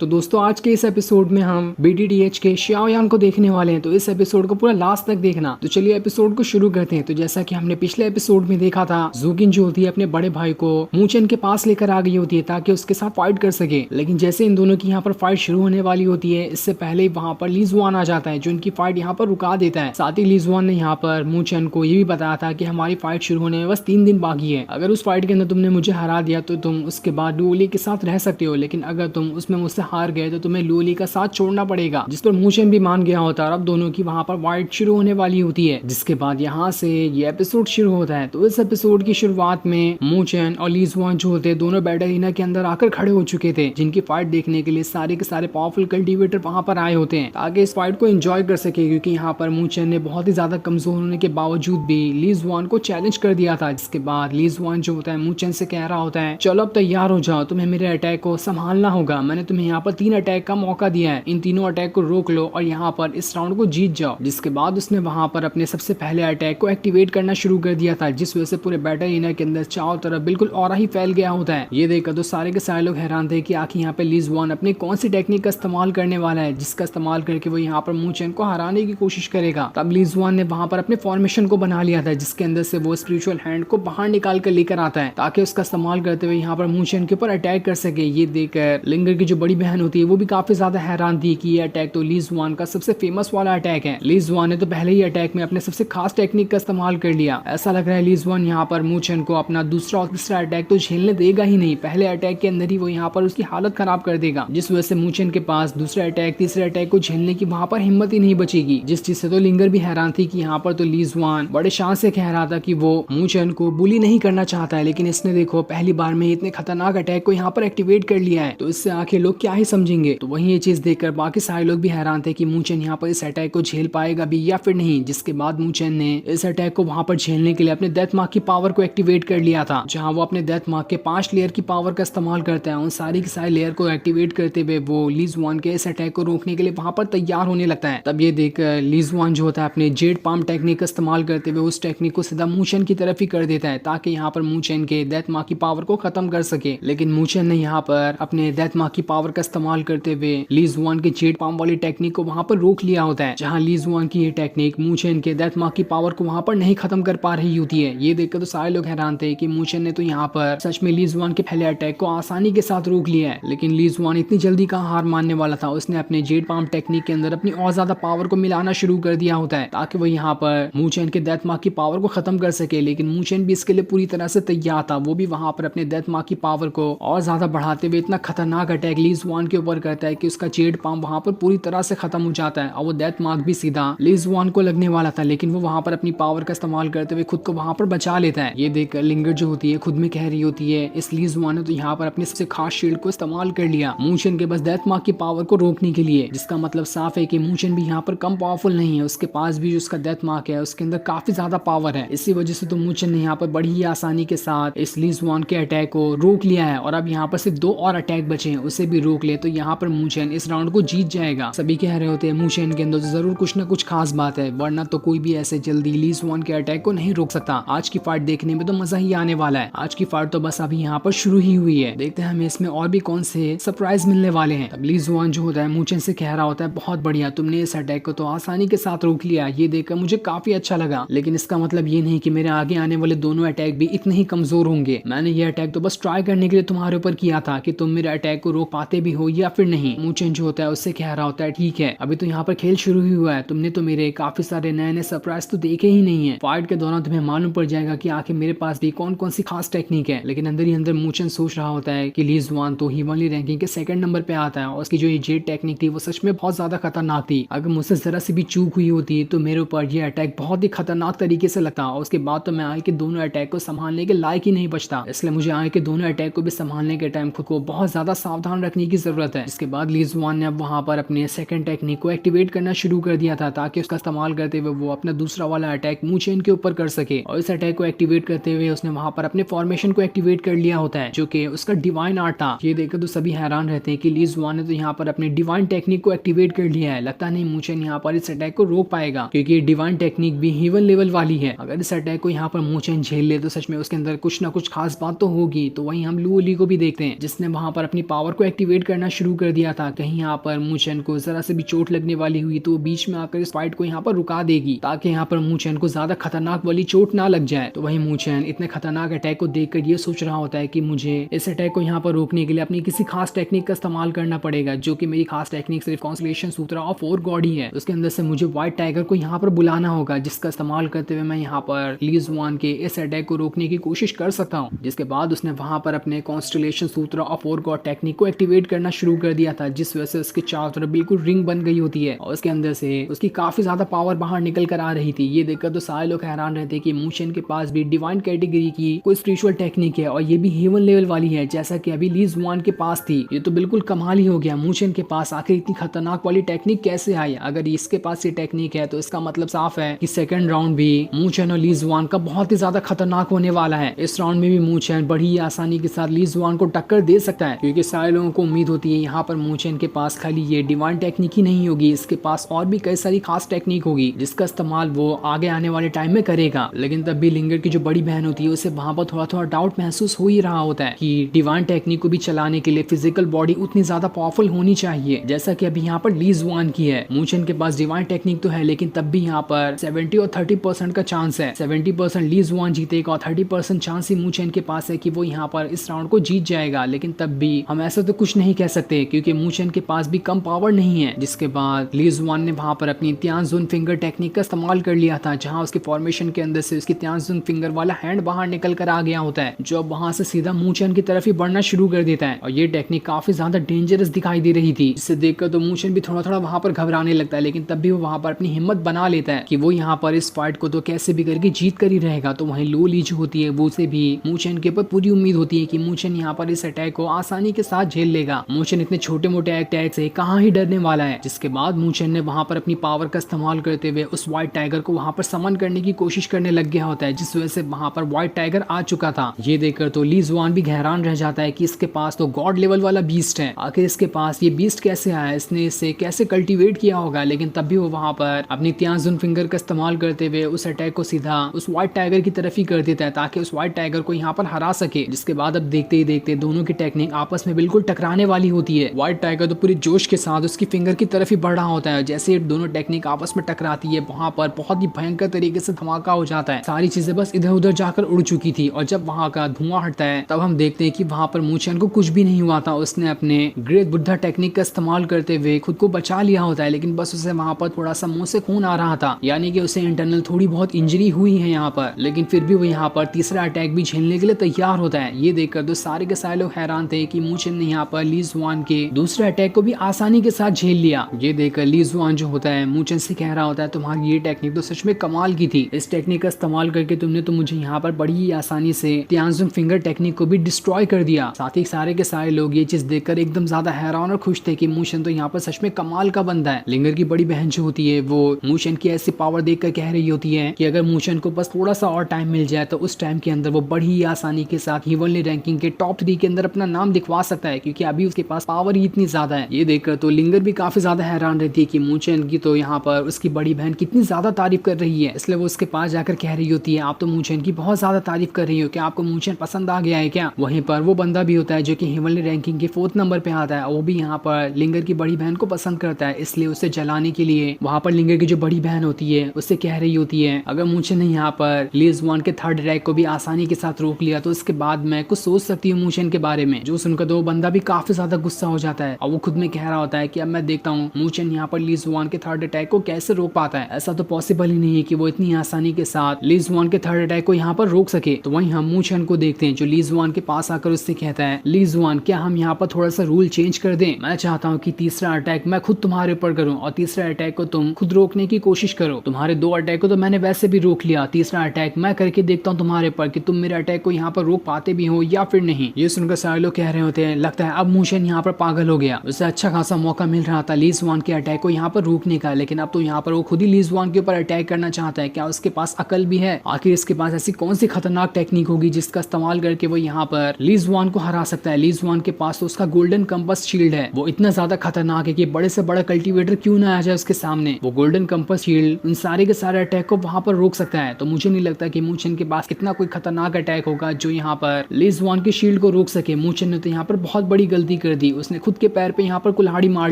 तो दोस्तों आज के इस एपिसोड में हम BDTH के शाओयान को देखने वाले हैं, तो इस एपिसोड को पूरा लास्ट तक देखना। तो चलिए एपिसोड को शुरू करते हैं। तो जैसा कि हमने पिछले एपिसोड में देखा था, जूकिन जो होती है अपने बड़े भाई को मूचेन के पास लेकर आ गई होती है ताकि उसके साथ फाइट कर सके। लेकिन जैसे इन दोनों की यहाँ पर फाइट शुरू होने वाली होती है, इससे पहले वहाँ पर ली जुआन आ जाता है जो इनकी फाइट यहाँ पर रुका देता है। साथ ही ली जुआन ने यहाँ पर मूचेन को ये भी बताया था कि हमारी फाइट शुरू होने में बस 3 दिन बाकी है। अगर उस फाइट के अंदर तुमने मुझे हरा दिया तो तुम उसके बाद लुओली के साथ रह सकते हो, लेकिन अगर तुम उसमें मुझसे हार गए तो तुम्हें लुओली का साथ छोड़ना पड़ेगा। जिस पर मूचेन भी मान गया होता है और अब दोनों की वहाँ पर फाइट शुरू होने वाली होती है। जिसके बाद यहाँ से ये एपिसोड शुरू होता है। तो इस एपिसोड की शुरुआत में मूचेन और ली जुआन जो होते हैं दोनों बैटल एरिना के अंदर आकर खड़े हो चुके थे, जिनकी फाइट देखने के लिए सारे के सारे पावरफुल कल्टीवेटर वहाँ पर आए होते हैं ताकि इस फाइट को एंजॉय कर सके। क्योंकि यहाँ पर मूचेन ने बहुत ही ज्यादा कमजोर होने के बावजूद भी ली जुआन को चैलेंज कर दिया था। जिसके बाद ली जुआन जो होता है मूचेन से कह रहा होता है, चलो अब तैयार हो जाओ, तुम्हें मेरे अटैक को संभालना होगा। मैंने तुम्हें यहाँ पर 3 अटैक का मौका दिया है, इन तीनों अटैक को रोक लो और यहाँ पर इस राउंड को जीत जाओ। जिसके बाद उसने वहां पर अपने सबसे पहले अटैक को एक्टिवेट करना शुरू कर दिया था, जिस वजह से पूरे बैटल एरिना के अंदर चारों तरफ बिल्कुल ऑरा ही फैल गया होता है। ये देखकर तो सारे के सारे लोग हैरान थे कि आखिर यहाँ पे ली जुआन अपनी कौन सी टेक्निक का इस्तेमाल करने वाला है, जिसका इस्तेमाल करके वो यहाँ पर मूचेन को हराने की कोशिश करेगा। तब ली जुआन ने वहां पर अपने फॉर्मेशन को बना लिया था, जिसके अंदर से वो स्पिरिचुअल हैंड को बाहर निकाल कर लेकर आता है ताकि उसका इस्तेमाल करते हुए यहाँ पर मूचेन के ऊपर अटैक कर सके। ये देखकर लिंगर की जो बड़ी बहन होती है वो भी काफी ज्यादा हैरान थी कि ये अटैक तो ली जुआन का सबसे फेमस वाला अटैक है। ली जुआन ने तो पहले ही अटैक में अपने सबसे खास टेक्निक का इस्तेमाल कर लिया। ऐसा लग रहा है ली जुआन यहाँ पर मूचेन को अपना दूसरा और तीसरा अटैक तो झेलने देगा ही नहीं, पहले अटैक के अंदर ही वो यहाँ पर उसकी हालत खराब कर देगा। जिस वजह से मूचेन के पास दूसरे अटैक तीसरे अटैक को झेलने की वहां पर हिम्मत ही नहीं बचेगी। जिस चीज से तो लिंगर भी हैरान थी कि यहाँ पर तो ली जुआन बड़े शान से कह रहा था कि वो मूचेन को बुली नहीं करना चाहता है, लेकिन इसने देखो पहली बार में इतने खतरनाक अटैक को यहाँ पर एक्टिवेट कर लिया है, तो इससे आखिर लोग क्या ही समझेंगे। तो वही ये चीज देखकर बाकी सारे लोग भी हैरान थे कि मूचेन यहाँ पर इस अटैक को झेल पाएगा भी या फिर नहीं। जिसके बाद मूचेन ने इस अटैक को वहां पर झेलने के लिए अपने डेथ मार्क की पावर को एक्टिवेट कर लिया था, जहां वो अपने डेथ मार्क के 5 लेयर की पावर का इस्तेमाल करता है। उन सारी की सारी लेयर को एक्टिवेट करते हुए वो ली जुआन के इस अटैक को रोकने के लिए वहां पर तैयार होने लगता है। तब ये देखकर ली जुआन जो होता है अपने जेड पाम टेक्निक का इस्तेमाल करते हुए उस टेक्निक को सीधा मूचेन की तरफ ही कर देता है ताकि यहाँ पर मूचेन के डेथ मार्क की पावर को खत्म कर सके। लेकिन मूचेन ने यहाँ पर अपने डेथ मार्क की पावर का इस्तेमाल करते हुए ली जुआन के जेड पाम वाली टेक्निक को वहां पर रोक लिया होता है, जहां ली जुआन की ये टेक्निक मूचेन के डेथ मार्क की पावर को वहां पर नहीं खत्म कर पा रही होती है। ये देखकर तो सारे लोग हैरान थे कि मूचेन ने तो यहाँ पर सच में ली जुआन के पहले अटैक को आसानी के साथ रोक लिया है। लेकिन ली जुआन इतनी जल्दी कहाँ हार मानने वाला था, उसने अपने जेड पाम टेक्निक के अंदर अपनी और ज्यादा पावर को मिलाना शुरू कर दिया होता है ताकि वो यहाँ पर मूचेन के डेथ मार्क की पावर को खत्म कर सके। लेकिन मूचेन भी इसके लिए पूरी तरह से तैयार था, वो भी वहां पर अपने डेथ मार्क की पावर को और ज्यादा बढ़ाते हुए इतना खतरनाक अटैक ली जुआन के ऊपर करता है कि उसका जेड पाम वहां पर पूरी तरह से खत्म हो जाता है और वो डेथ मार्क भी सीधा ली जुआन को लगने वाला था। लेकिन वो वहां पर अपनी पावर का इस्तेमाल करते हुए खुद को वहां पर बचा लेता है। ये देखकर लिंगर जो होती है खुद में कह रही होती है इस ली जुआन ने तो यहाँ पर अपने सबसे खास शील्ड को इस्तेमाल कर लिया मूचेन के बस डेथ मार्क की पावर को रोकने के लिए, जिसका मतलब साफ है कि मूचेन भी यहाँ पर कम पावरफुल नहीं है, उसके पास भी जो उसका डेथ मार्क है उसके अंदर काफी ज्यादा पावर है। इसी वजह से तो मूचेन ने यहाँ पर बड़ी ही आसानी के साथ इस ली जुआन के अटैक को रोक लिया है और अब यहाँ पर सिर्फ 2 और अटैक बचे हैं, उसे भी रोक ले तो यहाँ पर मूचेन इस राउंड को जीत जाएगा। सभी कह रहे होते हैं मूचेन के अंदर जरूर कुछ न कुछ खास बात है, वरना तो कोई भी ऐसे जल्दी ली जुआन के अटैक को नहीं रोक सकता। आज की फाइट देखने में तो मजा ही आने वाला है। आज की फाइट तो बस अभी यहाँ पर शुरू ही हुई है, देखते हैं हमें इसमें और भी कौन से सरप्राइज मिलने वाले हैं। तब ली जुआन जो होता है मूचेन से कह रहा होता है, बहुत बढ़िया, तुमने इस अटैक को तो आसानी के साथ रोक लिया, ये देखकर मुझे काफी अच्छा लगा। लेकिन इसका मतलब ये नहीं कि मेरे आगे आने वाले दोनों अटैक भी इतने ही कमजोर होंगे। मैंने ये अटैक तो बस ट्राई करने के लिए तुम्हारे ऊपर किया था कि तुम मेरे अटैक को रोक पाते भी हो या फिर नहीं। मूचेन जो होता है उससे कह रहा होता है, ठीक है, अभी तो यहाँ पर खेल शुरू ही हुआ है, तुमने तो मेरे काफी सारे नए नए सरप्राइज तो देखे ही नहीं है। फाइट के दौरान तुम्हें मालूम पड़ जाएगा कि आखिर मेरे पास भी कौन कौन सी खास टेक्निक है। लेकिन अंदर ही अंदर मूचेन सोच रहा होता है कि ली जुआन तो हीवनली रैंकिंग के 2nd नंबर पे आता है और उसकी जो ये जेड टेक्निक थी वो सच में बहुत ज्यादा खतरनाक थी। अगर मुझसे जरा सी भी चूक हुई होती तो मेरे ऊपर ये अटैक बहुत ही खतरनाक तरीके से लगता और उसके बाद तो मैं आगे के दोनों अटैक को संभालने के लायक ही नहीं बचता। इसलिए मुझे आगे के दोनों अटैक को भी संभालने के टाइम खुद को बहुत ज्यादा सावधान रखने की जरूरत है। इसके बाद ली जुआन ने अब वहां पर अपने 2nd टेक्निक को एक्टिवेट करना शुरू कर दिया था ताकि उसका इस्तेमाल करते हुए वो अपना दूसरा वाला अटैक मूचेन के ऊपर कर सके। और इस अटैक को एक्टिवेट करते हुए उसने वहां पर अपने फॉर्मेशन को एक्टिवेट कर लिया होता है, जो कि उसका डिवाइन आर्ट था। ये देखकर तो सभी हैरान रहते हैं कि ली जुआन ने तो यहाँ पर अपने डिवाइन टेक्निक को एक्टिवेट कर लिया है। लगता नहीं मूचेन यहाँ पर इस अटैक को रोक पाएगा, क्योंकि ये डिवाइन टेक्निक भी हीवन लेवल वाली है। अगर इस अटैक को यहाँ पर मूचेन झेल ले तो सच में उसके अंदर कुछ ना कुछ खास बात तो होगी। तो वहीं हम लुओली को भी देखते हैं जिसने वहां पर अपनी पावर को एक्टिवेट करना शुरू कर दिया था। कहीं यहाँ पर मूचेन को जरा से भी चोट लगने वाली हुई तो बीच में आकर इस फाइट को यहाँ पर रुका देगी, ताकि यहाँ पर मूचेन को ज्यादा खतरनाक वाली चोट ना लग जाए। तो वही मूचेन इतने खतरनाक अटैक को देखकर ये सोच रहा होता है कि मुझे इस अटैक को यहाँ पर रोकने के लिए अपनी किसी खास टेक्निक का इस्तेमाल करना पड़ेगा, जो कि मेरी खास टेक्निक सिर्फ कॉन्स्टलेशन सूत्र ऑफ 4 गॉड ही है। उसके अंदर से मुझे व्हाइट टाइगर को यहाँ पर बुलाना होगा, जिसका इस्तेमाल करते हुए मैं यहाँ पर ली जुआन के इस अटैक को रोकने की कोशिश कर सकता हूँ। जिसके बाद उसने वहां पर अपने कॉन्स्टलेशन सूत्र ऑफ 4 गॉड टेक्निक को एक्टिवेट करना शुरू कर दिया था, जिस वजह से उसके चारों तरफ बिल्कुल रिंग बन गई होती है और उसके अंदर से उसकी काफी ज्यादा पावर बाहर निकल कर आ रही थी। ये देखकर तो सारे लोग हैरान रहते कि मूचेन के पास भी डिवाइन कैटेगरी की कोई स्पिरिचुअल टेक्निक है और ये भी हेवन लेवल वाली है, जैसा कि अभी ली जुआन के पास थी। ये तो बिल्कुल कमाल ही हो गया, मूचेन के पास आखिर इतनी खतरनाक वाली टेक्निक कैसे आई? अगर इसके पास ये टेक्निक है तो इसका मतलब साफ है कि सेकंड राउंड भी मूचेन और ली जुआन का बहुत ही ज्यादा खतरनाक होने वाला है। इस राउंड में भी मूचेन बड़ी आसानी के साथ ली जुआन को टक्कर दे सकता है, क्योंकि सारे लोगों को उम्मीद होती है यहाँ पर मूचेन के पास खाली ये डिवाइन टेक्निक ही नहीं होगी, इसके पास और भी कई सारी खास टेक्निक होगी जिसका इस्तेमाल वो आगे आने वाले टाइम में करेगा। लेकिन तब भी लिंगर की जो बड़ी बहन होती है उसे वहां पर थोड़ा थोड़ा डाउट महसूस हो ही रहा होता है कि डिवाइन टेक्निक को भी चलाने के लिए फिजिकल बॉडी उतनी ज्यादा पावरफुल होनी चाहिए जैसा कि अभी यहाँ पर ली जुआन की है। मूचेन के पास डिवाइन टेक्निक तो है, लेकिन तब भी यहाँ पर 70 और 30% का चांस है। 70% ली जुआन जीतेगा और 30% चांस ही मूचेन के पास है कि वो यहाँ पर इस राउंड को जीत जाएगा। लेकिन तब भी हम ऐसा तो कुछ नहीं कह सकते, क्योंकि मूचेन के पास भी कम पावर नहीं है। जिसके बाद ली जुआन ने वहां पर अपनी तियानजुन फिंगर टेक्निक का इस्तेमाल कर लिया था, जहां उसके फॉर्मेशन के अंदर से उसकी तियानजुन फिंगर वाला हैंड बाहर निकल कर आ गया होता है, जो अब वहां से सीधा मूचेन की तरफ ही बढ़ना शुरू कर देता है। और ये टेक्निक काफी ज्यादा डेंजरस दिखाई दे रही थी, जिसे देखकर तो मूचेन भी थोड़ा थोड़ा वहां पर घबराने लगता है। लेकिन तब भी वो वहां पर अपनी हिम्मत बना लेता है कि वो यहाँ पर इस फाइट को तो कैसे भी करके जीत कर ही रहेगा। तो वहीं लो ली जो होती है वो से भी मूचेन के ऊपर पूरी उम्मीद होती है कि मूचेन यहाँ पर इस अटैक को आसानी के साथ झेल लेगा। मूचेन इतने छोटे मोटे अटैक से कहाँ ही डरने वाला है। जिसके बाद मूचेन ने वहां पर अपनी पावर का इस्तेमाल करते हुए उस व्हाइट टाइगर को वहां पर समन करने की कोशिश करने लग गया होता है, जिस वजह से वहां पर व्हाइट टाइगर आ चुका था। ये देखकर तो ली जुआन भी हैरान रह जाता है कि इसके पास तो गॉड लेवल वाला बीस्ट है, आखिर इसके पास ये बीस्ट कैसे आया, इसने इसे कैसे कल्टीवेट किया होगा। लेकिन तब भी वो वहां पर अपनी तियानजुन फिंगर का इस्तेमाल करते हुए उस अटैक को सीधा उस व्हाइट टाइगर की तरफ ही कर देता है, ताकि उस व्हाइट टाइगर को यहाँ पर हरा सके। जिसके बाद अब देखते ही देखते दोनों की टेक्निक आपस में बिल्कुल टकराने वाली होती है। व्हाइट टाइगर तो पूरी जोश के साथ उसकी फिंगर की तरफ ही बढ़ रहा होता है। जैसे दोनों टेक्निक आपस में टकराती है, वहां पर बहुत ही भयंकर तरीके से धमाका हो जाता है। सारी चीजें बस इधर उधर जाकर उड़ चुकी थी, और जब वहां का धुआं हटता है तब हम देखते हैं कि वहां पर मूचेन को कुछ भी नहीं हुआ था। उसने अपने ग्रेट बुद्धा टेक्निक का इस्तेमाल करते हुए खुद को बचा लिया होता है, लेकिन बस उसे वहां पर थोड़ा सा मुंह से खून आ रहा था, यानी कि उसे इंटरनल थोड़ी बहुत इंजरी हुई है यहाँ पर। लेकिन फिर भी वो यहाँ पर तीसरा अटैक भी झेलने के लिए तैयार होता है। ये देखकर तो सारे के सारे लोग हैरान थे कि मूचेन ने यहाँ पर ली जुआन के दूसरे अटैक को भी आसानी के साथ झेल लिया। ये देखकर ली जुआन जो होता है मूचेन से कह रहा होता है, तुम्हारी ये टेक्निक तो सच में कमाल की थी। इस टेक्निक का इस्तेमाल करके तुमने तो मुझे यहाँ पर बड़ी ही आसानी से तियानजुन फिंगर टेक्निक को भी डिस्ट्रॉय कर दिया। साथ ही सारे के सारे लोग ये चीज देखकर एकदम ज्यादा हैरान और खुश थे कि मूचेन तो यहाँ पर सच में कमाल का बंदा है। लिंगर की बड़ी बहन जो होती है वो मूचेन की ऐसी पावर देखकर कह रही होती है कि अगर मूचेन को बस थोड़ा सा और टाइम मिल जाए तो उस टाइम के अंदर वो बड़ी ही आसानी के साथ हेवनली रैंकिंग के टॉप 3 के अंदर अपना नाम दिखवा सकता है, क्योंकि अभी उसके पास पावर ही इतनी ज्यादा है। ये देखकर तो लिंगर भी काफी ज्यादा हैरान रहती है कि मूचेन की तो यहाँ पर उसकी बड़ी बहन कितनी ज्यादा तारीफ कर रही है। इसलिए वो उसके पास जाकर कह रही होती है, आप तो मूचेन की बहुत ज्यादा तारीफ कर रही हो, क्या आपको मूचेन पसंद आ गया है क्या? वहीं पर वो बंदा भी होता है जो कि हेवनली रैंकिंग के 4th नंबर पे आता है, वो भी यहाँ पर लिंगर की बड़ी बहन को पसंद करता है। इसलिए उसे जलाने के लिए वहाँ पर लिंगर की जो बड़ी बहन होती है उससे कह रही होती है, अगर मूचेन ने यहाँ पर ली जुआन के 3rd अटैक को भी आसानी के साथ रोक लिया तो इसके बाद मैं कुछ सोच सकती हूँ मूचेन के बारे में। जो सुनकर तो बंदा भी काफी ज्यादा गुस्सा हो जाता है और वो खुद में कह रहा होता है कि अब मैं देखता हूँ मूचेन यहाँ पर ली जुआन के 3rd अटैक को कैसे रोक पाता है। ऐसा तो पॉसिबल ही नहीं है कि वो इतनी आसानी के साथ ली जुआन के 3rd अटैक को यहाँ पर रोक सके। तो वहीं हम मूचेन को देखते हैं जो ली जुआन के पास आकर उससे कहता है, ली जुआन क्या हम यहाँ पर थोड़ा सा रूल चेंज कर दें? मैं चाहता हूँ कि तीसरा अटैक मैं खुद तुम्हारे ऊपर करूँ और तीसरा अटैक को तुम खुद रोकने की कोशिश करो। तुम्हारे 2 अटैक को तो मैंने वैसे भी रोक लिया, तीसरा अटैक मैं करके देखता हूँ तुम्हारे ऊपर कि तुम मेरे अटैक को यहाँ पर रोक पाते भी हो या फिर नहीं। ये सुनकर सारे लोग कह रहे होते हैं, लगता है अब मूचेन यहाँ पर पागल हो गया। उसे अच्छा खासा मौका मिल रहा था ली जुआन के अटैक को यहाँ पर रोकने का, लेकिन अब तो यहाँ पर वो खुद ही ली जुआन के ऊपर अटैक करना चाहता है। क्या उसके पास अकल भी है? आखिर इसके पास ऐसी कौन सी खतरनाक टेक्निक होगी जिसका इस्तेमाल करके वो यहाँ पर ली जुआन को हरा सकता है? ली जुआन के पास तो उसका गोल्डन कंपास शील्ड है, वो इतना ज्यादा खतरनाक है कि बड़े से बड़ा कल्टीवेटर क्यों ना आ जाए उसके सामने। वो गोल्डन कंपास शील्ड उन सारे के सारे अटैक को वहां पर रोक सकता है। तो मुझे नहीं लगता कि मूचेन के पास इतना कोई खतरनाक अटैक होगा जो यहाँ पर ली जुआन के शील्ड को रोक सके। मूचेन ने तो यहाँ पर बहुत बड़ी गलती गलती कर दी, उसने खुद के पैर पे यहाँ पर कुल्हाड़ी मार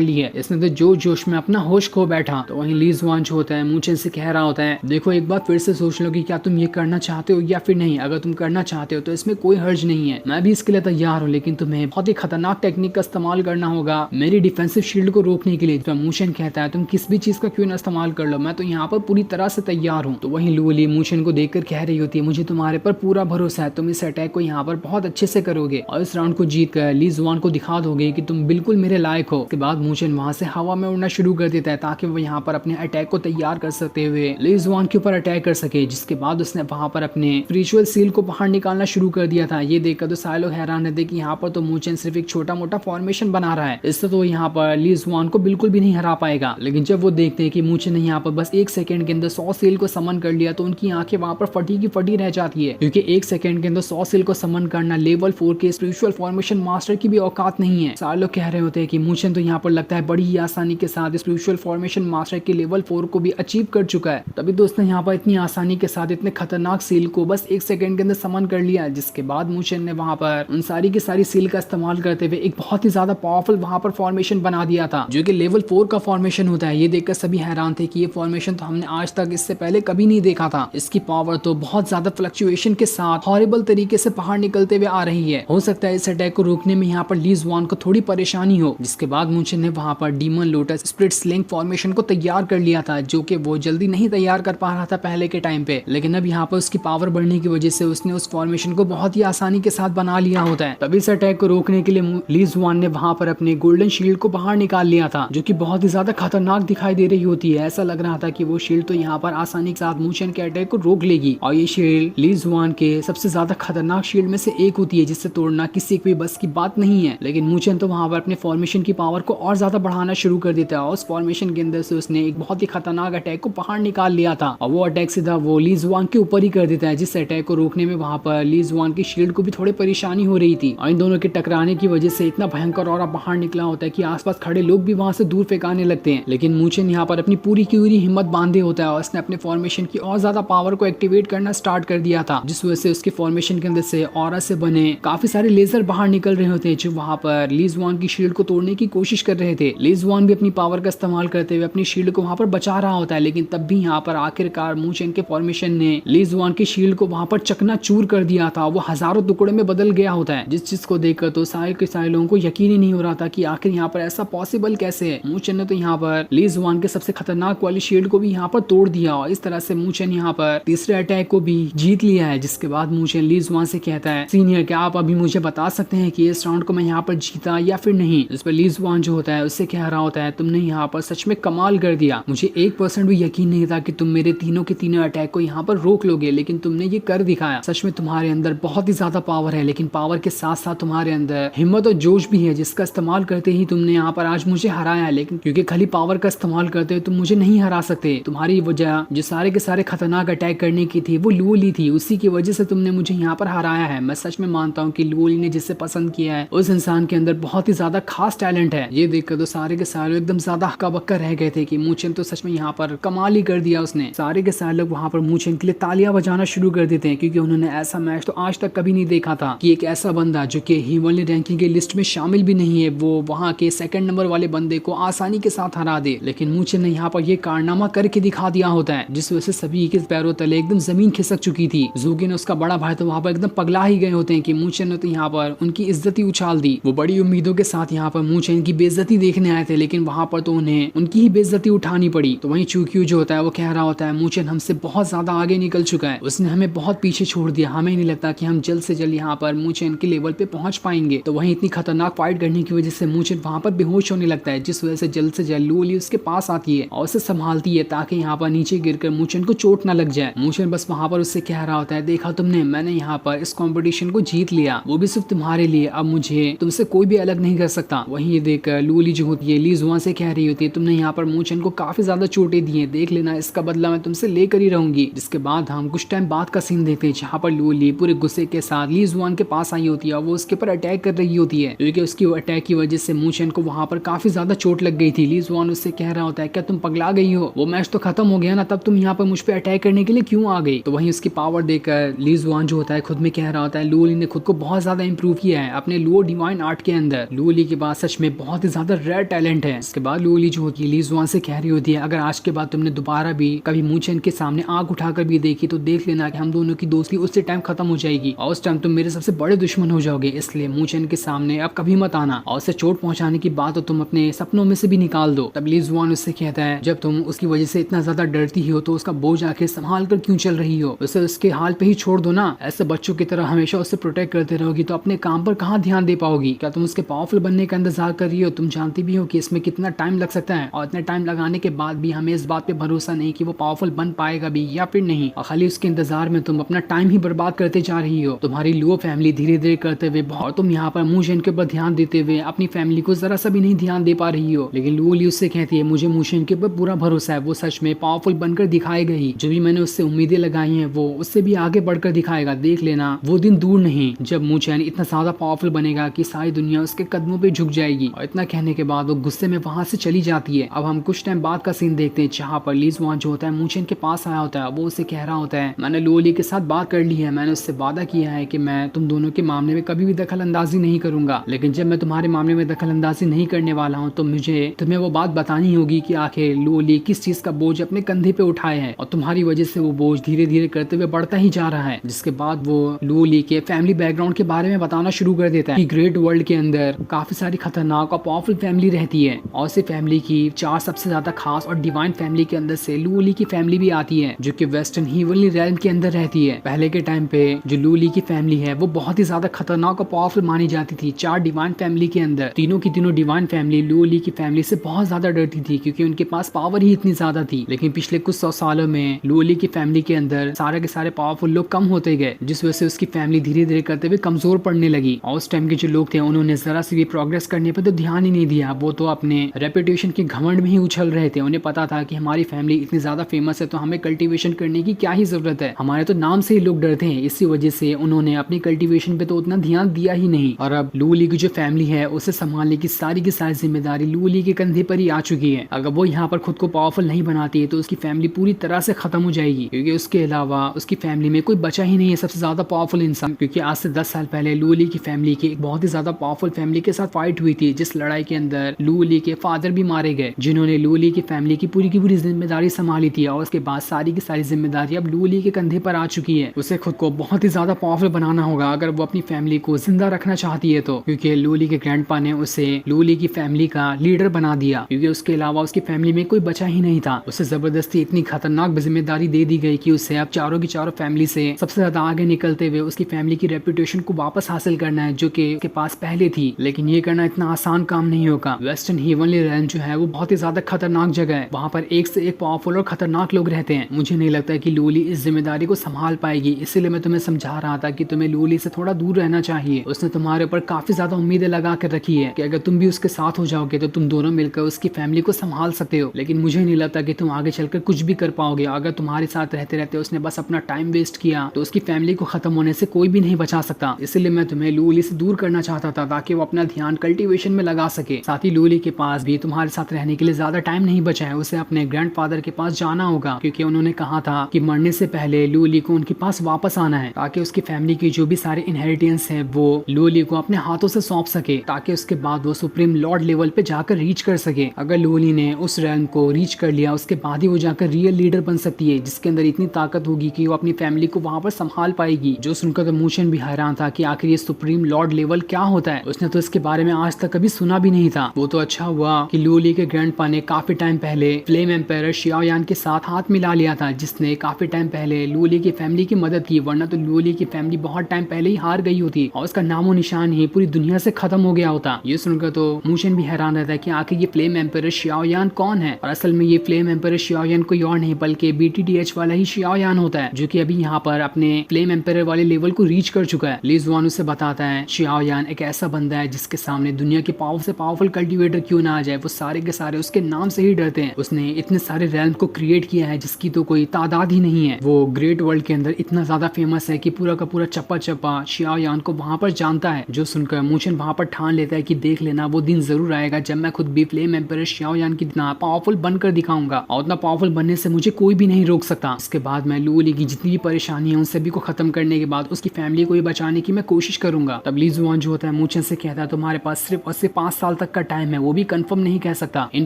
ली है। इसने तो जो जोश में अपना होश खो बैठा। तो वहीं ली जुआन जो होता है मूचेन से कह रहा होता है, देखो एक बार फिर से सोच लो कि क्या तुम ये करना चाहते हो या फिर नहीं। अगर तुम करना चाहते हो तो इसमें कोई हर्ज नहीं है, मैं भी इसके लिए तैयार हूँ, लेकिन तुम्हें बहुत ही खतरनाक टेक्निक का इस्तेमाल करना होगा मेरी डिफेंसिव शील्ड को रोकने के लिए। तो मूचेन कहता है तुम किस भी चीज का क्यों ना इस्तेमाल कर लो, मैं तो यहाँ पर पूरी तरह से तैयार हूँ। तो वहीं लूली मूचेन को देखकर कह रही होती है, मुझे तुम्हारे पर पूरा भरोसा है, तुम इस अटैक को यहाँ पर बहुत अच्छे से करोगे और इस राउंड को जीत कर ली जुआन को दिखा दोगे कि तुम बिल्कुल मेरे लायक हो। उसके बाद मूचेन वहां से हवा में उड़ना शुरू कर देता है ताकि वो यहाँ पर अपने अटैक को तैयार कर सकते हुए ली जुआन के ऊपर अटैक कर सके। जिसके बाद उसने वहां पर अपने स्पिरिचुअल सील को बाहर निकालना शुरू कर दिया था। ये देखकर तो सारे लोग हैरान रहते कि यहाँ पर तो मूचेन सिर्फ एक छोटा मोटा फॉर्मेशन बना रहा है, इससे तो यहाँ पर ली जुआन को बिल्कुल भी नहीं हरा पाएगा। लेकिन जब वो देखते हैं कि मूचेन ने यहाँ पर बस 1 सेकंड के अंदर 100 सील को समन कर लिया तो उनकी आंखें वहां पर फटी की फटी रह जाती है, क्योंकि 1 सेकंड के अंदर 100 सील को समन करना लेवल 4 के स्पिरिचुअल फॉर्मेशन मास्टर की भी औकात नहीं है। सारे लोग कह रहे होते हैं कि मूचेन तो यहाँ पर लगता है बड़ी ही आसानी के साथ स्पिरिचुअल फॉर्मेशन मास्टर के लेवल 4 को भी अचीव कर चुका है। तभी तो उसने यहाँ पर इतनी आसानी के साथ इतने खतरनाक सील को बस 1 सेकंड के अंदर समन कर लिया। जिसके बाद मूचेन ने वहां पर उन सारी की सारी सील का इस्तेमाल करते हुए एक बहुत ही ज्यादा पावरफुल वहां पर फॉर्मेशन बना दिया था, जो कि लेवल 4 का फॉर्मेशन होता है। ये देखकर सभी हैरान थे कि ये फॉर्मेशन तो हमने आज तक इससे पहले कभी नहीं देखा था। इसकी पावर तो बहुत ज्यादा फ्लक्चुएशन के साथ हॉरिबल तरीके से बाहर निकलते हुए आ रही है। हो सकता है इस अटैक को रोकने में यहाँ पर ली जुआन को थोड़ी परेशानी हो। जिसके बाद मूचेन ने वहां पर demon lotus split sling formation को तैयार कर लिया था, जो कि वो जल्दी नहीं तैयार कर पा रहा था पहले के टाइम पे। लेकिन अब यहाँ पर उसकी पावर बढ़ने की वजह से उसने उस फॉर्मेशन को बहुत ही आसानी के साथ बना लिया होता है। तभी इस अटैक को रोकने के लिए ली जुआन ने वहां पर अपने गोल्डन शील्ड को बाहर निकाल लिया था, जो कि बहुत ही ज्यादा खतरनाक दिखाई दे रही होती है। ऐसा लग रहा था कि वो शील्ड तो यहाँ पर आसानी के साथ मूचेन के अटैक को रोक लेगी। और ये शील्ड ली जुआन के सबसे ज्यादा खतरनाक शील्ड में से एक होती है, जिससे तोड़ना किसी की बस की बात नहीं है। लेकिन मूचेन तो वहां पर अपने फॉर्मेशन की पावर को और ज्यादा बढ़ाना शुरू कर देता है और उस फॉर्मेशन के अंदर से उसने एक बहुत ही खतरनाक अटैक को बाहर निकाल लिया था। और वो अटैक सीधा वो ली जुआन के ऊपर ही कर देता है, जिस अटैक को रोकने में वहां पर ली जुआन की शील्ड को भी थोड़ी परेशानी हो रही थी। और इन दोनों के टकराने की वजह से इतना भयंकर और बाहर निकला होता है कि आसपास खड़े लोग भी वहां से दूर फेंकाने लगते हैं। लेकिन मूचेन यहाँ पर अपनी पूरी की पूरी हिम्मत बांधे होता है और उसने अपने फॉर्मेशन की और ज्यादा पावर को एक्टिवेट करना स्टार्ट कर दिया था, जिस वजह से उसके फॉर्मेशन के अंदर से ऑरा से बने काफी सारे लेजर बाहर निकल रहे होते हैं, जो वहां पर ली जुआन की शील्ड को तोड़ने की कोशिश कर रहे थे। ली जुआन भी अपनी पावर का इस्तेमाल करते हुए अपनी शील्ड को वहां पर बचा रहा होता है, लेकिन तब भी यहाँ पर आखिरकार मूचेन के फॉर्मेशन ने ली जुआन की शील्ड को वहां पर चकना चूर कर दिया था। वो हजारों टुकड़े में बदल गया होता है, जिस चीज को देखकर तो सारे के सारे लोगों को यकीन ही नहीं हो रहा था कि आखिर यहाँ पर ऐसा पॉसिबल कैसे है। मूचेन ने तो यहाँ पर ली जुआन के सबसे खतरनाक वाली शील्ड को भी यहाँ पर तोड़ दिया और इस तरह से मूचेन यहाँ पर तीसरे अटैक को भी जीत लिया है। जिसके बाद मूचेन ली जुआन से कहता है, सीनियर क्या आप अभी मुझे बता सकते हैं कि इस राउंड को मैं यहाँ पर जीता या फिर नहीं। इस पर ली जुआन जो होता है उससे कह रहा होता है, तुमने यहाँ पर सच में कमाल कर दिया, मुझे 1% भी यकीन नहीं था कि तुम मेरे तीनों के तीनों अटैक को यहाँ पर रोक लोगे, लेकिन तुमने ये कर दिखाया। सच में तुम्हारे अंदर बहुत ही ज्यादा पावर है, लेकिन पावर के साथ साथ तुम्हारे अंदर हिम्मत और जोश भी है, जिसका इस्तेमाल करते ही तुमने यहाँ पर आज मुझे हराया है। लेकिन क्योंकि खाली पावर का इस्तेमाल करते हुए तुम मुझे नहीं हरा सकते, तुम्हारी वजह जो सारे के सारे खतरनाक अटैक करने की थी वो लूली थी, उसी की वजह से तुमने मुझे यहाँ पर हराया है। मैं सच में मानता हूँ कि लूली ने जिसे पसंद किया है उस इंसान के अंदर बहुत ही ज्यादा खास टैलेंट है। ये देखकर तो सारे के सारे एकदम ज्यादा हक्का बक्का रह गए थे कि मूचेन तो सच में यहाँ पर कमाल ही कर दिया उसने। सारे के सारे लोग वहाँ पर मूचेन के लिए तालियां बजाना शुरू कर देते हैं, क्योंकि उन्होंने ऐसा मैच तो आज तक कभी नहीं देखा था कि एक ऐसा बंदा जो कि हीवनली रैंकिंग के लिस्ट में शामिल भी नहीं है, वो वहाँ के सेकंड नंबर वाले बंदे को आसानी के साथ हरा दे। लेकिन मूचेन ने यहाँ पर ये कारनामा करके दिखा दिया होता है, जिस वजह से सभी के पैरों तले एकदम जमीन खिसक चुकी थी। ज़ूगी ने उसका बड़ा भाई तो वहाँ पर एकदम पगला ही गए होते हैं कि मूचेन ने तो यहाँ पर उनकी इज्जत ही उछाल दी। वो बड़ी उम्मीदों के साथ यहाँ पर मूचेन की बेइज्जती देखने आए थे, लेकिन वहाँ पर तो उन्हें उनकी ही बेइज्जती उठानी पड़ी। तो वहीं चूक्यू जो होता है वो कह रहा होता है, मूचेन हमसे बहुत ज्यादा आगे निकल चुका है, उसने हमें बहुत पीछे छोड़ दिया, हमें नहीं लगता कि हम जल्द से जल्द यहाँ पर मूचेन के लेवल पे पहुंच पाएंगे। तो वहीं इतनी खतरनाक फाइट करने की वजह से मूचेन वहाँ पर बेहोश होने लगता है, जिस वजह से जल्द लूली उसके पास आती है और उसे संभालती है ताकि यहाँ पर नीचे गिरकर मूचेन को चोट न लग जाए। मूचेन बस वहाँ पर उससे कह रहा होता है, देखा तुमने, मैंने यहाँ पर इस कंपटीशन को जीत लिया, वो भी सिर्फ तुम्हारे लिए, अब मुझे तुमसे कोई भी अलग नहीं कर सकता। वहीं ये देखकर लूली जो होती है ली जुआन से कह रही होती है, तुमने यहाँ पर मूचेन को काफी ज्यादा चोटें दी है, देख लेना इसका बदला मैं तुमसे लेकर ही रहूंगी। जिसके बाद हम कुछ टाइम बाद का सीन देखते हैं, जहाँ पर लूली पूरे गुस्से के साथ ली जुआन के पास आई होती है और वो उसके ऊपर अटैक कर रही होती है, क्योंकि उसकी अटैक की वजह से मूचेन को वहाँ पर काफी ज्यादा चोट लग गई थी। ली जुआन उससे कह रहा होता है, क्या तुम पगला गई हो, वो मैच तो खत्म हो गया ना, तब तुम यहाँ पर मुझ पे अटैक करने के लिए क्यों आ गई। तो वहीं उसकी पावर देखकर ली जुआन जो होता है खुद में कह रहा होता है, लूली ने खुद को बहुत ज्यादा इंप्रूव किया है, अपने लो डिवाइन आर्ट के अंदर लूली के पास सच में बहुत ही ज्यादा रेयर टैलेंट है। इसके बाद लूली जो होती है ली जुआन से कह रही होती है, अगर आज के बाद तुमने दोबारा भी कभी मूचेन के सामने आंख उठाकर भी देखी तो देख लेना कि हम दोनों की दोस्ती उसी टाइम खत्म हो जाएगी और उस टाइम तुम मेरे सबसे बड़े दुश्मन हो जाओगे, इसलिए मूचेन के सामने अब कभी मत आना और उसे चोट पहुंचाने की बात तो तुम अपने सपनों में से भी निकाल दो। तब ली जुआन उससे कहता है, जब तुम उसकी वजह से इतना ज्यादा डरती हो तो उसका बोझ आखिर संभाल कर क्यों चल रही हो, उसे उसके हाल पे ही छोड़ दो ना। ऐसे बच्चों की तरह हमेशा उससे प्रोटेक्ट करते रहोगी तो अपने काम पर कहाँ ध्यान दे पाओगी। क्या तुम उसके पावरफुल बनने का इंतजार कर रही हो? तुम जानती भी हो कि इसमें कितना टाइम लग सकता है और इतना टाइम लगाने के बाद भी हमें इस बात पे भरोसा नहीं कि वो पावरफुल बन पाएगा भी या फिर नहीं, और खाली उसके इंतजार में तुम अपना टाइम ही बर्बाद करते जा रही हो। तुम्हारी लुओ फैमिली धीरे धीरे करते हुए बहुत, तुम यहाँ पर मूशेन के ऊपर ध्यान देते हुए अपनी फैमिली को जरा सा भी नहीं ध्यान दे पा रही हो। लेकिन लुओ ली उससे कहती है, मुझे मूशेन के ऊपर पूरा भरोसा है, वो सच में पावरफुल बनकर दिखाएगा ही। जो भी मैंने उससे उम्मीदें लगाई हैं वो उससे भी आगे बढ़कर दिखाएगा। देख लेना वो दिन दूर नहीं जब मूचेन इतना ज्यादा पावरफुल बनेगा कि सारी दुनिया उसके कदमों पे झुक जाएगी। और इतना कहने के बाद वो गुस्से में वहां से चली जाती है। अब हम कुछ टाइम बाद का सीन देखते हैं जहाँ पर ली जुआन जो होता है मूचेन के पास आया होता है। वो उसे कह रहा होता है, मैंने लुओली के साथ बात कर ली है, मैंने उससे वादा किया है कि मैं तुम दोनों के मामले में कभी भी दखल अंदाजी नहीं करूंगा, लेकिन जब मैं तुम्हारे मामले में दखल अंदाजी नहीं करने वाला हूँ तो मुझे तुम्हें वो बात बतानी होगी कि आखिर लुओली किस चीज का बोझ अपने कंधे पे उठाए है और तुम्हारी वजह से वो बोझ धीरे धीरे करते हुए बढ़ता ही जा रहा है। जिसके बाद वो लुओली के फैमिली बैकग्राउंड के बारे में बताना शुरू कर देता है कि ग्रेट वर्ल्ड के अंदर काफी सारी खतरनाक और पावरफुल फैमिली रहती है और उसी फैमिली की 4 सबसे ज्यादा खास और डिवाइन फैमिली के अंदर से लुओली की फैमिली भी आती है जो कि वेस्टर्न हीवनली रेल्म के अंदर रहती है। पहले के टाइम पे जो लुओली की फैमिली है वो बहुत ही ज्यादा खतरनाक और पावरफुल मानी जाती थी। 4 डिवाइन फैमिली के अंदर तीनों की तीनों डिवाइन फैमिली लुओली की फैमिली से बहुत ज्यादा डरती थी क्योंकि उनके पास पावर ही इतनी ज्यादा थी। लेकिन पिछले कुछ 100 सालों में लुओली की फैमिली के अंदर सारे के सारे पावरफुल लोग कम होते गए, जिस वजह से उसकी फैमिली धीरे धीरे करते हुए कमजोर पड़ने लगी। और उस टाइम के जो लोग थे उन्होंने जरा सी भी प्रोग्रेस करने पर तो ध्यान ही नहीं दिया, वो तो अपने रेपुटेशन के घमंड में ही उछल रहे थे। उन्हें पता था कि हमारी फैमिली इतनी ज्यादा फेमस है तो हमें कल्टीवेशन करने की क्या ही जरूरत है, हमारे तो नाम से ही लोग डरते हैं। इसी वजह से उन्होंने अपनी कल्टीवेशन पे तो उतना ध्यान दिया ही नहीं। और अब लुओली की जो फैमिली है उसे संभालने की सारी जिम्मेदारी लुओली के कंधे पर ही आ चुकी है। अगर वो यहाँ पर खुद को पावरफुल नहीं बनाती है तो उसकी फैमिली पूरी तरह से खत्म हो जाएगी, क्योंकि उसके अलावा उसकी फैमिली में कोई बचा ही नहीं है सबसे ज्यादा पावरफुल इंसान। क्योंकि आज से 10 साल पहले लुओली की फैमिली की एक बहुत ही ज्यादा पावरफुल फैमिली के साथ फाइट हुई थी, जिस लड़ाई के अंदर लुओली के फादर भी मारे गए, जिन्होंने लुओली की फैमिली की पूरी जिम्मेदारी संभाली थी। और उसके बाद सारी की सारी जिम्मेदारी अब लुओली के कंधे पर आ चुकी है। उसे खुद को बहुत ही ज्यादा पावरफुल बनाना होगा अगर वो अपनी फैमिली को जिंदा रखना चाहती है तो, क्योंकि लुओली के ग्रैंडपा ने उसे लुओली की फैमिली का लीडर बना दिया, क्योंकि उसके अलावा उसकी फैमिली में कोई बचा ही नहीं था। उसे जबरदस्ती इतनी खतरनाक जिम्मेदारी दे दी गई कि उसे अब चारों की चारों फैमिली से सबसे ज्यादा आगे निकलते हुए उसकी फैमिली की रेपुटेशन को वापस हासिल करना है जो कि उसके पास पहले थी। लेकिन ये करना इतना आसान काम नहीं होगा। वेस्टर्न हीवनली रेल्म जो है वो बहुत ही ज्यादा खतरनाक जगह है, वहाँ पर एक से एक पावरफुल और खतरनाक लोग रहते हैं। मुझे नहीं लगता कि लुओली इस जिम्मेदारी को संभाल पाएगी, इसीलिए मैं तुम्हें समझा रहा था कि तुम्हें लुओली से थोड़ा दूर रहना चाहिए। उसने तुम्हारे ऊपर काफी ज्यादा उम्मीदें लगा कर रखी है कि अगर तुम भी उसके साथ हो जाओगे तो तुम दोनों मिलकर उसकी फैमिली को संभाल सकते हो। लेकिन मुझे नहीं लगता कि तुम आगे चलकर कुछ भी कर पाओगे। अगर तुम्हारे साथ रहते रहते उसने बस अपना टाइम वेस्ट किया तो उसकी फैमिली को खत्म होने से कोई भी नहीं बचा सकता। इसलिए मैं तुम्हें लुओली से दूर करना चाहता था ताकि वो अपना ध्यान कल्टीवेशन में लगा सके। साथ ही लुओली के पास भी तुम्हारे साथ रहने के लिए ज्यादा टाइम नहीं बचा है, उसे अपने ग्रैंडफादर के पास जाना होगा, क्योंकि उन्होंने कहा था कि मरने से पहले लुओली को उनके पास वापस आना है ताकि उसकी फैमिली की जो भी सारे इनहेरिटेंस है वो लुओली को अपने हाथों से सौंप सके, ताकि उसके बाद वो सुप्रीम लॉर्ड लेवल पे जाकर रीच कर सके। अगर लुओली ने उस रेल्म को रीच कर लिया उसके बाद ही वो जाकर रियल लीडर बन सकती है, जिसके अंदर इतनी ताकत होगी कि वो अपनी फैमिली को वहां पर संभाल पाएगी। जो सुनकर तो मूचेन भी हैरान था कि आखिर ये सुप्रीम लॉर्ड लेवल क्या होता है। उसने तो इसके बारे में आज तक कभी सुना भी नहीं था। वो तो अच्छा हुआ कि लुओली के ग्रैंडपा ने काफी टाइम पहले फ्लेम एम्पायर शियाओयान के साथ हाथ मिला लिया था, जिसने काफी टाइम पहले लुओली की फैमिली की मदद की, वरना तो लुओली की फैमिली बहुत टाइम पहले ही हार गई होती और उसका नामो निशान ही पूरी दुनिया से खत्म हो गया होता। ये सुनकर तो मूचेन भी हैरान रहता है कि आखिर ये फ्लेम एम्पायर शियाओयान कौन है। और असल में ये फ्लेम एम्पायर शियाओयान कोई और नहीं बल्कि BTDH वाला ही शियाओयान होता है, जो कि अभी यहाँ पर अपने फ्लेम एम्पायर वाले लेवल को रीच कर चुका है। ली जुआन उसे बताता है शियाओयान एक ऐसा बंदा है जिसके सामने दुनिया के पावर से पावरफुल कल्टीवेटर क्यों ना आ जाए, वो सारे के सारे उसके नाम से ही डरते हैं। उसने इतने सारे रेल्म को क्रिएट किया है जिसकी तो कोई तादाद ही नहीं है। वो ग्रेट वर्ल्ड के अंदर इतना ज्यादा फेमस है कि पूरा का पूरा चप्पा चप्पा शियाओयान को वहां पर जानता है। जो सुनकर मूचेन वहां पर ठान लेता है कि देख लेना वो दिन जरूर आएगा जब मैं खुद भी फ्लेम एम्पायर शियाओयान की इतना पावरफुल बनकर दिखाऊंगा और उतना पावरफुल बनने से मुझे कोई भी नहीं रोक सकता। इसके बाद मैं लुओली की जितनी भी परेशानी है उन सभी को खत्म करने के बाद उसकी फैमिली को भी बचाने की मैं कोशिश करूंगा। तब ली जुआन जो होता है मूचन से कहता है तुम्हारे पास सिर्फ और सिर्फ 5 साल तक का टाइम है, वो भी कंफर्म नहीं कह सकता। इन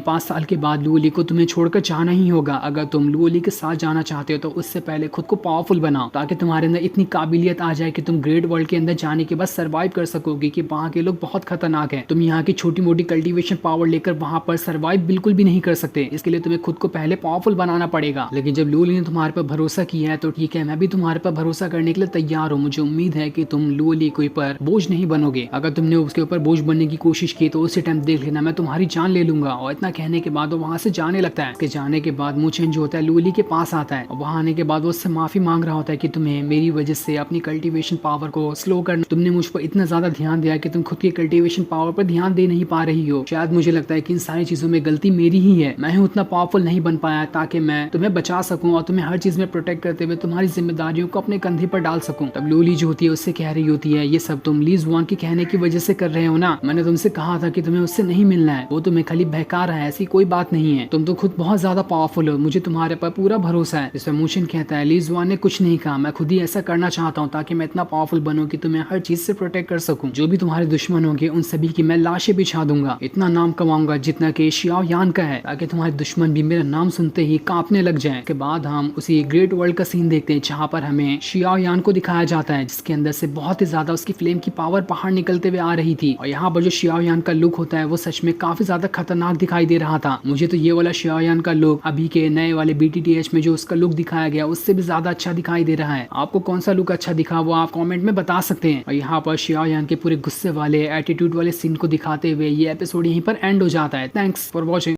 5 साल के बाद लुओली को तुम्हें छोड़कर जाना ही होगा। अगर तुम लुओली के साथ जाना चाहते हो तो उससे पहले खुद को पावरफुल बनाओ, ताकि तुम्हारे अंदर इतनी काबिलियत आ जाए कि तुम ग्रेट वर्ल्ड के अंदर जाने के बाद सर्वाइव कर सकोगे कि वहाँ के लोग बहुत खतरनाक है। तुम यहाँ की छोटी मोटी कल्टीवेशन पावर लेकर वहाँ पर सर्वाइव बिल्कुल भी नहीं कर सकते। इसके लिए तुम्हें खुद को पहले पावरफुल बनाना पड़ेगा। लेकिन जब लुओली ने तुम्हारे पर भरोसा किया है तो ठीक है, मैं भी तुम्हारे पर भरोसा करने के लिए तैयार हूँ। मुझे उम्मीद है कि तुम लुओली के ऊपर बोझ नहीं बनोगे। अगर तुमने उसके ऊपर बोझ बनने की कोशिश की तो उसी टाइम देख लेना मैं तुम्हारी जान ले लूंगा। और इतना कहने के बाद वो वहाँ से जाने लगता है। उसके जाने के बाद मूचेन जो होता है लुओली के पास आता है और वहाँ आने के बाद वो उससे माफी मांग रहा होता है कि तुम्हें मेरी वजह से अपनी कल्टीवेशन पावर को स्लो करना, तुमने मुझ पर इतना ज्यादा ध्यान दिया कि तुम खुद की कल्टीवेशन पावर पर ध्यान दे नहीं पा रही हो। शायद मुझे लगता है कि इन सारी चीजों में गलती मेरी ही है। मैं उतना पावरफुल नहीं बन पाया ताकि मैं तुम्हें बचा सकूं और तुम्हें हर चीज में प्रोटेक्ट करते हुए तुम्हारी जिम्मेदारियों को अपने कंधे पर डाल सकूं। तब लुओली जो होती है उससे कह रही होती है ये सब तुम ली जुआन के कहने की वजह से कर रहे हो ना। मैंने तुमसे कहा था कि तुम्हें उससे नहीं मिलना है, वो तुम्हें खाली बहका रहा है, ऐसी कोई बात नहीं है। तुम तो खुद बहुत ज्यादा पावरफुल हो, मुझे तुम्हारे पर पूरा भरोसा है। इसमें मूचेन कहता है ली जुआन ने कुछ नहीं कहा, मैं खुद ही ऐसा करना चाहता हूँ ताकि मैं इतना पावरफुल बनूं कि तुम्हें हर चीज से प्रोटेक्ट कर सकूं। जो भी तुम्हारे दुश्मन होंगे उन सभी की मैं लाशें बिछा दूंगा। इतना नाम कमाऊंगा जितना कि शियाओ यान का है, ताकि तुम्हारे दुश्मन भी मेरा नाम सुनते ही कांपने लग जाएं। के बाद हम उसी ग्रेट वर्ल्ड का सीन देखते हैं जहाँ पर हमें शियाओ यान को दिखाया जाता है, जिसके अंदर से बहुत ही ज्यादा उसकी फ्लेम की पावर बाहर निकलते हुए आ रही थी। और यहाँ पर जो शियाओ यान का लुक होता है वो सच में काफी ज्यादा खतरनाक दिखाई दे रहा था। मुझे तो ये वाला शियाओ यान का लुक अभी के नए वाले BTTH में जो उसका लुक दिखाया गया उससे भी ज्यादा अच्छा दिखाई दे रहा है। आपको कौन सा लुक अच्छा दिखा वो आप कमेंट में बता सकते हैं। और यहाँ पर शियाओ यान के पूरे गुस्से वाले एटीट्यूड वाले सीन को दिखाते हुए ये एपिसोड यहीं पर एंड हो जाता है। Thanks for watching.